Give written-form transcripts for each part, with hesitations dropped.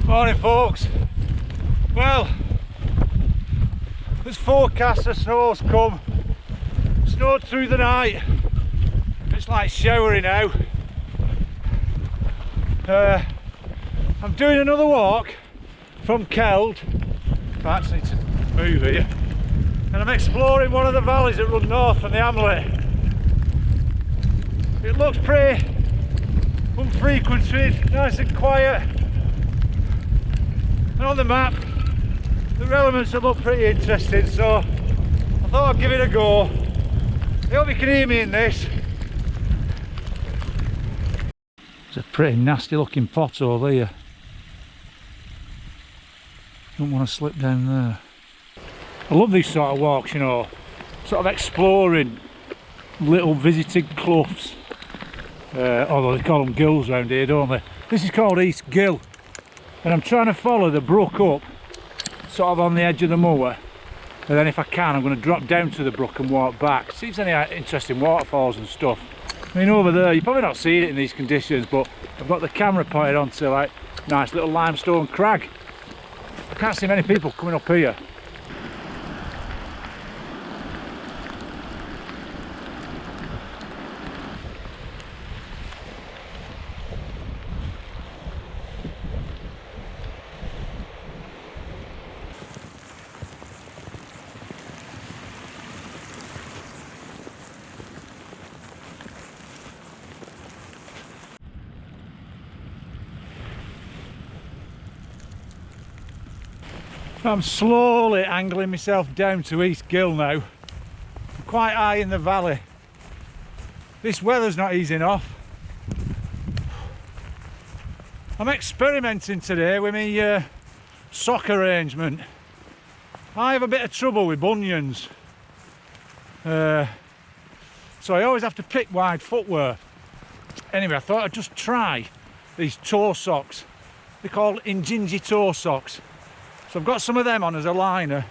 Morning folks. Well, there's forecast of snow's come. Snowed through the night. It's like showery now. I'm doing another walk from Keld. I actually need to move here. And I'm exploring one of the valleys that run north from the hamlet. It looks pretty unfrequented, nice and quiet. And on the map, the elements that look pretty interesting, so I thought I'd give it a go. I hope you can hear me in this. It's a pretty nasty looking pothole here. Don't want to slip down there. I love these sort of walks, you know, sort of exploring little visited cloughs. Although they call them gills around here, don't they? This is called East Gill. And I'm trying to follow the brook up, sort of on the edge of the moor, and then if I can I'm going to drop down to the brook and walk back. See if there's any interesting waterfalls and stuff. I mean, over there, you're probably not seeing it in these conditions, but I've got the camera pointed onto like nice little limestone crag. I can't see many people coming up here. I'm slowly angling myself down to East Gill now. I'm quite high in the valley. This weather's not easing off. I'm experimenting today with my sock arrangement. I have a bit of trouble with bunions. So I always have to pick wide footwear. Anyway, I thought I'd just try these toe socks. They're called Injinji toe socks. So I've got some of them on as a liner,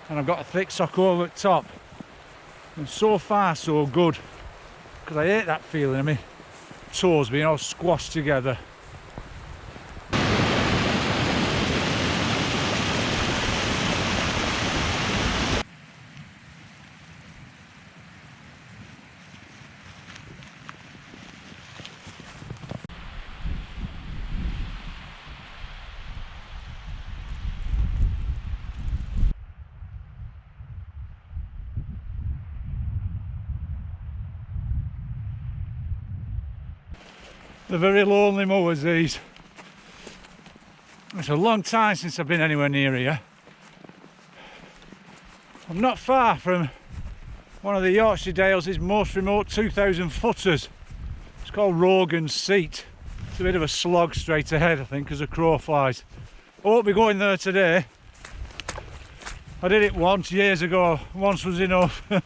and I've got a thick sock over the top. And so far so good, because I hate that feeling of my toes being all squashed together. They're very lonely moors, these. It's a long time since I've been anywhere near here. I'm not far from one of the Yorkshire Dales' most remote 2,000 footers. It's called Rogan's Seat. It's a bit of a slog straight ahead, I think, as a crow flies. I won't be going there today. I did it once, years ago. Once was enough. I've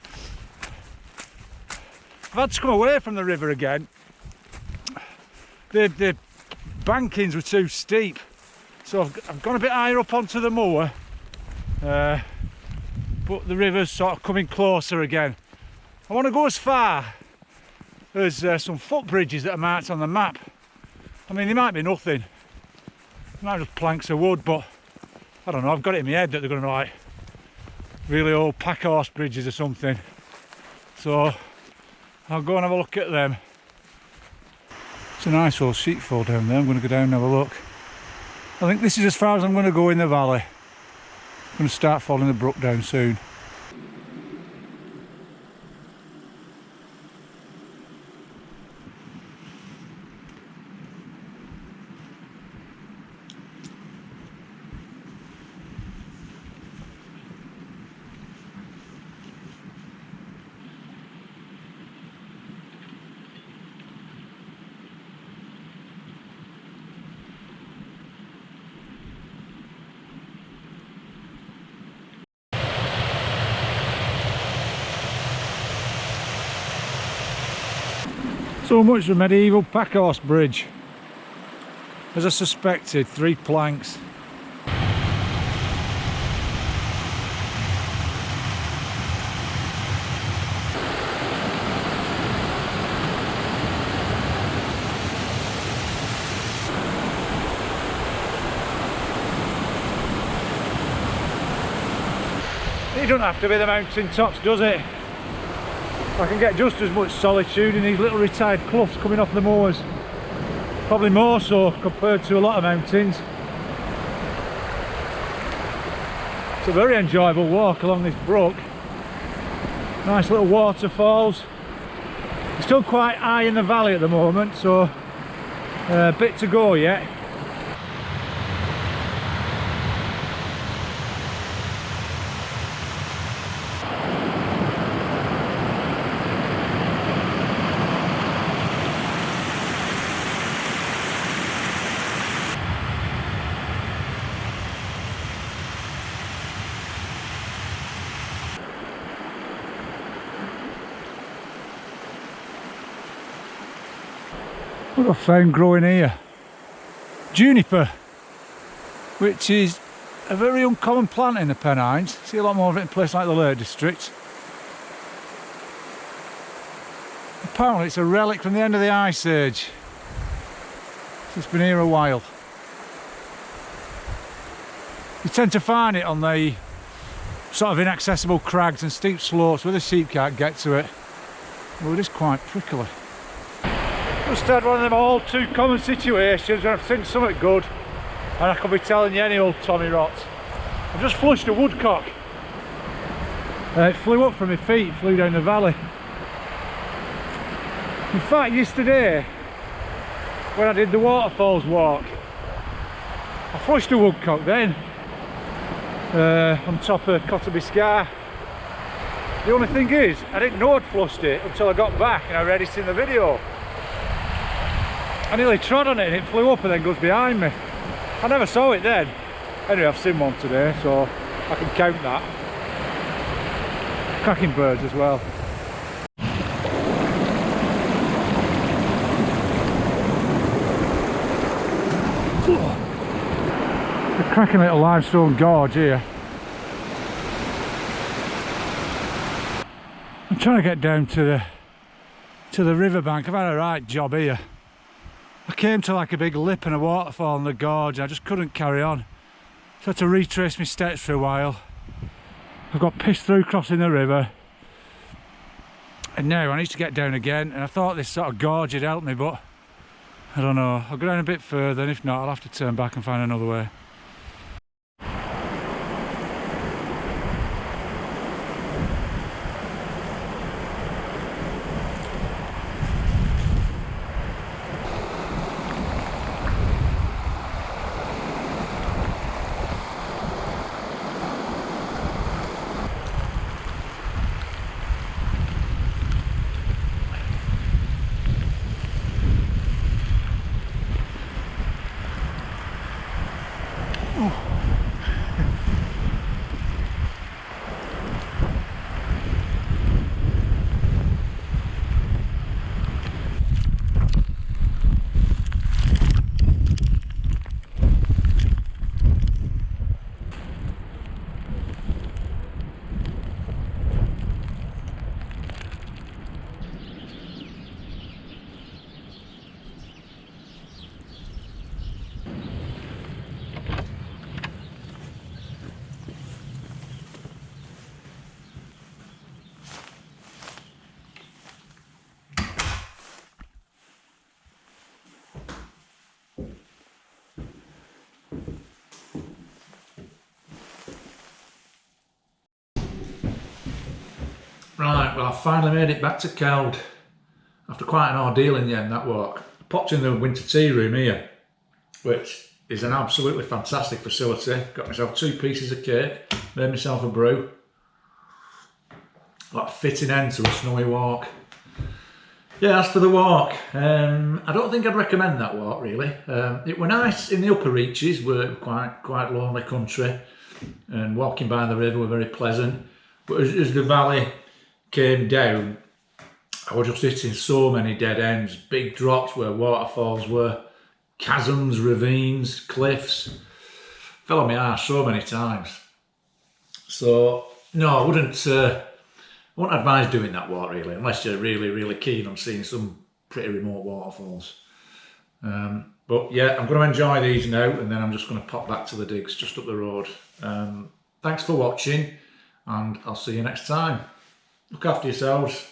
had to come away from the river again. The bankings were too steep, so I've gone a bit higher up onto the moor, but the river's sort of coming closer again. I want to go as far as some footbridges that are marked on the map. I mean, they might be nothing, they might be just planks of wood, but I don't know, I've got it in my head that they're going to be like really old pack horse bridges or something, so I'll go and have a look at them. It's a nice old sheepfold down there. I'm going to go down and have a look. I think this is as far as I'm going to go in the valley. I'm going to start following the brook down soon. So much for medieval packhorse bridge. As I suspected, 3 planks. It doesn't have to be the mountain tops, does it? I can get just as much solitude in these little retired cloughs coming off the moors. Probably more so compared to a lot of mountains. It's a very enjoyable walk along this brook. Nice little waterfalls. It's still quite high in the valley at the moment, so a bit to go yet. What I've found growing here, juniper, which is a very uncommon plant in the Pennines. See a lot more of it in places like the Lake District. Apparently it's a relic from the end of the Ice Age. It's been here a while. You tend to find it on the sort of inaccessible crags and steep slopes where the sheep can't get to it. Well, it is quite prickly. Just had one of them all too common situations where I've seen something good and I could be telling you any old Tommy rot. I've just flushed a woodcock. It flew up from my feet, flew down the valley. In fact, yesterday when I did the waterfalls walk, I flushed a woodcock then on top of Cotterby Scar. The only thing is, I didn't know I'd flushed it until I got back and I read it in the video. I nearly trod on it and it flew up and then goes behind me. I never saw it then. Anyway, I've seen one today, so I can count that. Cracking birds as well. A cracking little limestone gorge here. I'm trying to get down to the riverbank. I've had a right job here. I came to like a big lip and a waterfall in the gorge. I just couldn't carry on. So I had to retrace my steps for a while. I've got pissed through crossing the river. And now I need to get down again. And I thought this sort of gorge would help me, but I don't know. I'll go down a bit further, and if not, I'll have to turn back and find another way. Right, well I finally made it back to Celd after quite an ordeal in the end, that walk. I popped in the winter tea room here, which is an absolutely fantastic facility. Got myself 2 pieces of cake, made myself a brew. What a fitting end to a snowy walk. Yeah, as for the walk, I don't think I'd recommend that walk really. It were nice in the upper reaches, were quite lonely country, and walking by the river were very pleasant. But as the valley came down, I was just hitting so many dead ends, big drops where waterfalls were, chasms, ravines, cliffs. Fell on my arse so many times. So no, I wouldn't advise doing that walk really, unless you're really, really keen on seeing some pretty remote waterfalls. But yeah, I'm going to enjoy these now, and then I'm just going to pop back to the digs just up the road. Thanks for watching, and I'll see you next time. Look after yourselves.